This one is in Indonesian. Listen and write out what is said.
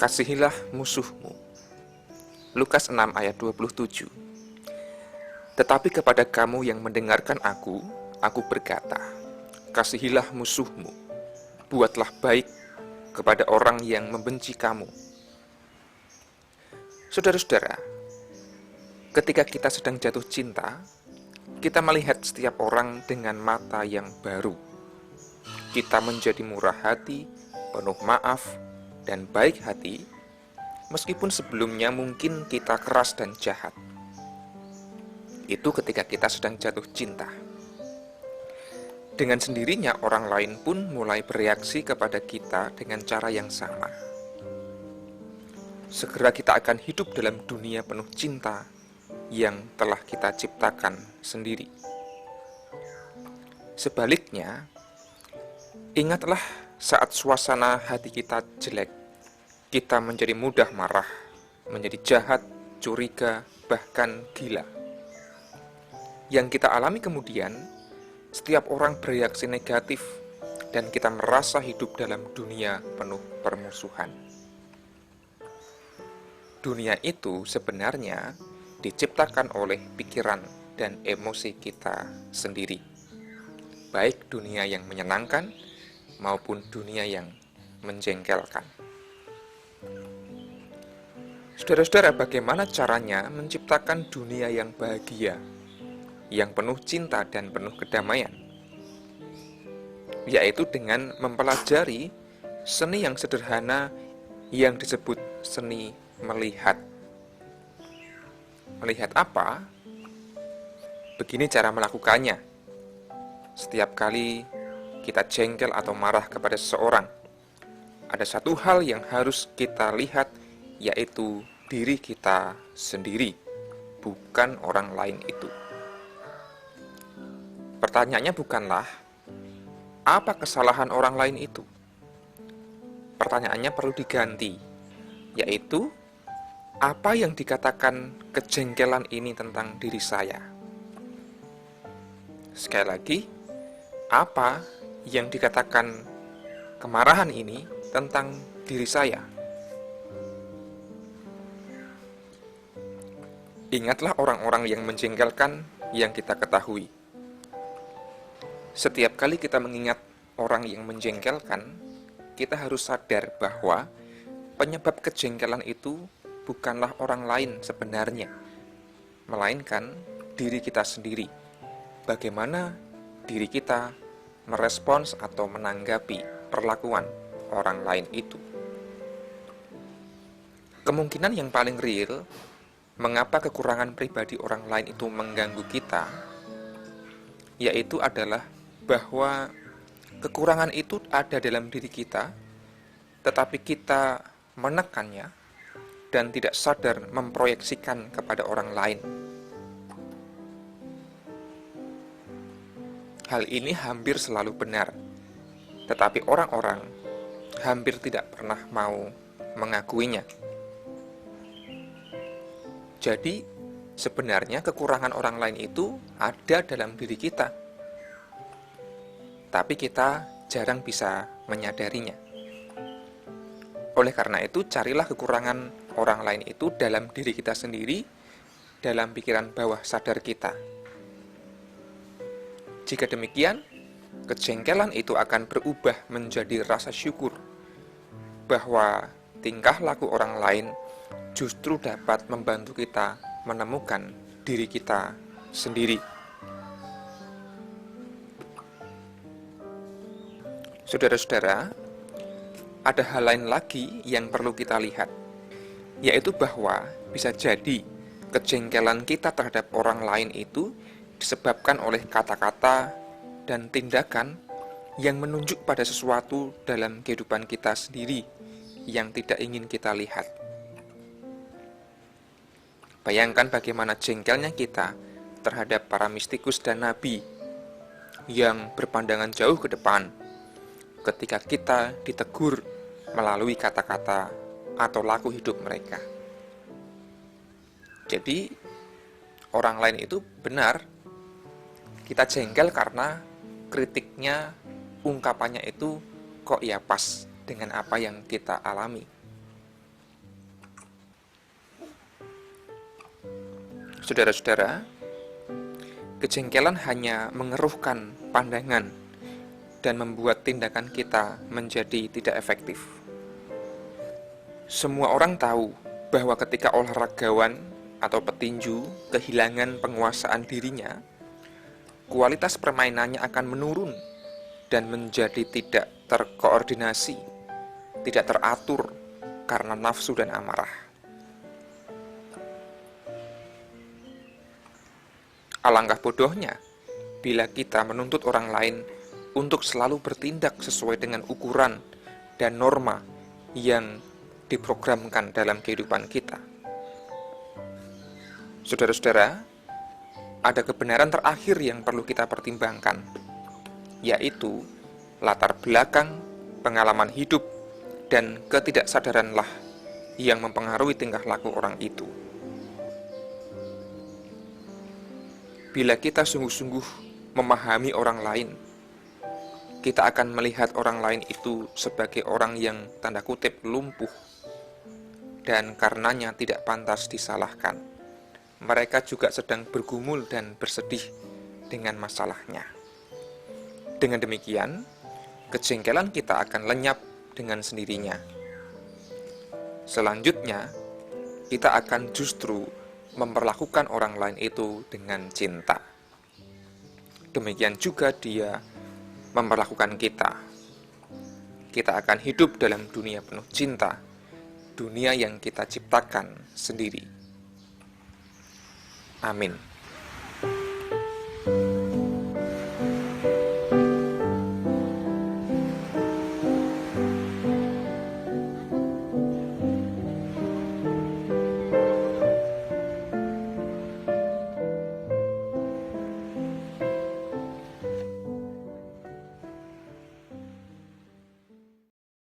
Kasihilah musuhmu. Lukas 6 ayat 27. Tetapi kepada kamu yang mendengarkan aku berkata, kasihilah musuhmu, buatlah baik kepada orang yang membenci kamu. Saudara-saudara, ketika kita sedang jatuh cinta, kita melihat setiap orang dengan mata yang baru. Kita menjadi murah hati, penuh maaf, dan baik hati, meskipun sebelumnya mungkin kita keras dan jahat. Itu ketika kita sedang jatuh cinta. Dengan sendirinya orang lain pun mulai bereaksi kepada kita dengan cara yang sama. Segera kita akan hidup dalam dunia penuh cinta yang telah kita ciptakan sendiri. Sebaliknya, ingatlah saat suasana hati kita jelek, kita menjadi mudah marah, menjadi jahat, curiga, bahkan gila. Yang kita alami kemudian, setiap orang bereaksi negatif dan kita merasa hidup dalam dunia penuh permusuhan. Dunia itu sebenarnya diciptakan oleh pikiran dan emosi kita sendiri, baik dunia yang menyenangkan maupun dunia yang menjengkelkan. Saudara-saudara, bagaimana caranya menciptakan dunia yang bahagia, yang penuh cinta dan penuh kedamaian? Yaitu dengan mempelajari seni yang sederhana yang disebut seni melihat. Melihat apa? Begini cara melakukannya. Setiap kali kita jengkel atau marah kepada seseorang, ada satu hal yang harus kita lihat, yaitu diri kita sendiri, bukan orang lain itu. Pertanyaannya bukanlah, apa kesalahan orang lain itu? Pertanyaannya perlu diganti, yaitu, apa yang dikatakan kejengkelan ini tentang diri saya? Sekali lagi, apa yang dikatakan kemarahan ini tentang diri saya? Ingatlah orang-orang yang menjengkelkan yang kita ketahui. Setiap kali kita mengingat orang yang menjengkelkan, kita harus sadar bahwa penyebab kejengkelan itu bukanlah orang lain sebenarnya, melainkan diri kita sendiri. Bagaimana diri kita merespons atau menanggapi perlakuan orang lain itu. Kemungkinan yang paling real, mengapa kekurangan pribadi orang lain itu mengganggu kita, yaitu adalah bahwa kekurangan itu ada dalam diri kita, tetapi kita menekannya dan tidak sadar memproyeksikan kepada orang lain. Hal ini hampir selalu benar, tetapi orang-orang hampir tidak pernah mau mengakuinya. Jadi, sebenarnya kekurangan orang lain itu ada dalam diri kita, tapi kita jarang bisa menyadarinya. Oleh karena itu, carilah kekurangan orang lain itu dalam diri kita sendiri, dalam pikiran bawah sadar kita. Jika demikian, kejengkelan itu akan berubah menjadi rasa syukur bahwa tingkah laku orang lain justru dapat membantu kita menemukan diri kita sendiri. Saudara-saudara, ada hal lain lagi yang perlu kita lihat, yaitu bahwa bisa jadi kejengkelan kita terhadap orang lain itu disebabkan oleh kata-kata dan tindakan yang menunjuk pada sesuatu dalam kehidupan kita sendiri yang tidak ingin kita lihat. Bayangkan bagaimana jengkelnya kita terhadap para mistikus dan nabi yang berpandangan jauh ke depan ketika kita ditegur melalui kata-kata atau laku hidup mereka. Jadi, orang lain itu benar, kita jengkel karena kritiknya, ungkapannya itu kok ya pas dengan apa yang kita alami. Saudara-saudara, kejengkelan hanya mengeruhkan pandangan dan membuat tindakan kita menjadi tidak efektif. Semua orang tahu bahwa ketika olahragawan atau petinju kehilangan penguasaan dirinya, kualitas permainannya akan menurun dan menjadi tidak terkoordinasi, tidak teratur karena nafsu dan amarah. Alangkah bodohnya bila kita menuntut orang lain untuk selalu bertindak sesuai dengan ukuran dan norma yang diprogramkan dalam kehidupan kita. Saudara-saudara, ada kebenaran terakhir yang perlu kita pertimbangkan, yaitu latar belakang, pengalaman hidup, dan ketidaksadaranlah yang mempengaruhi tingkah laku orang itu. Bila kita sungguh-sungguh memahami orang lain, kita akan melihat orang lain itu sebagai orang yang tanda kutip lumpuh dan karenanya tidak pantas disalahkan. Mereka juga sedang bergumul dan bersedih dengan masalahnya. Dengan demikian, kejengkelan kita akan lenyap dengan sendirinya. Selanjutnya, kita akan justru memperlakukan orang lain itu dengan cinta. Demikian juga dia memperlakukan kita. Kita akan hidup dalam dunia penuh cinta, dunia yang kita ciptakan sendiri. Amin.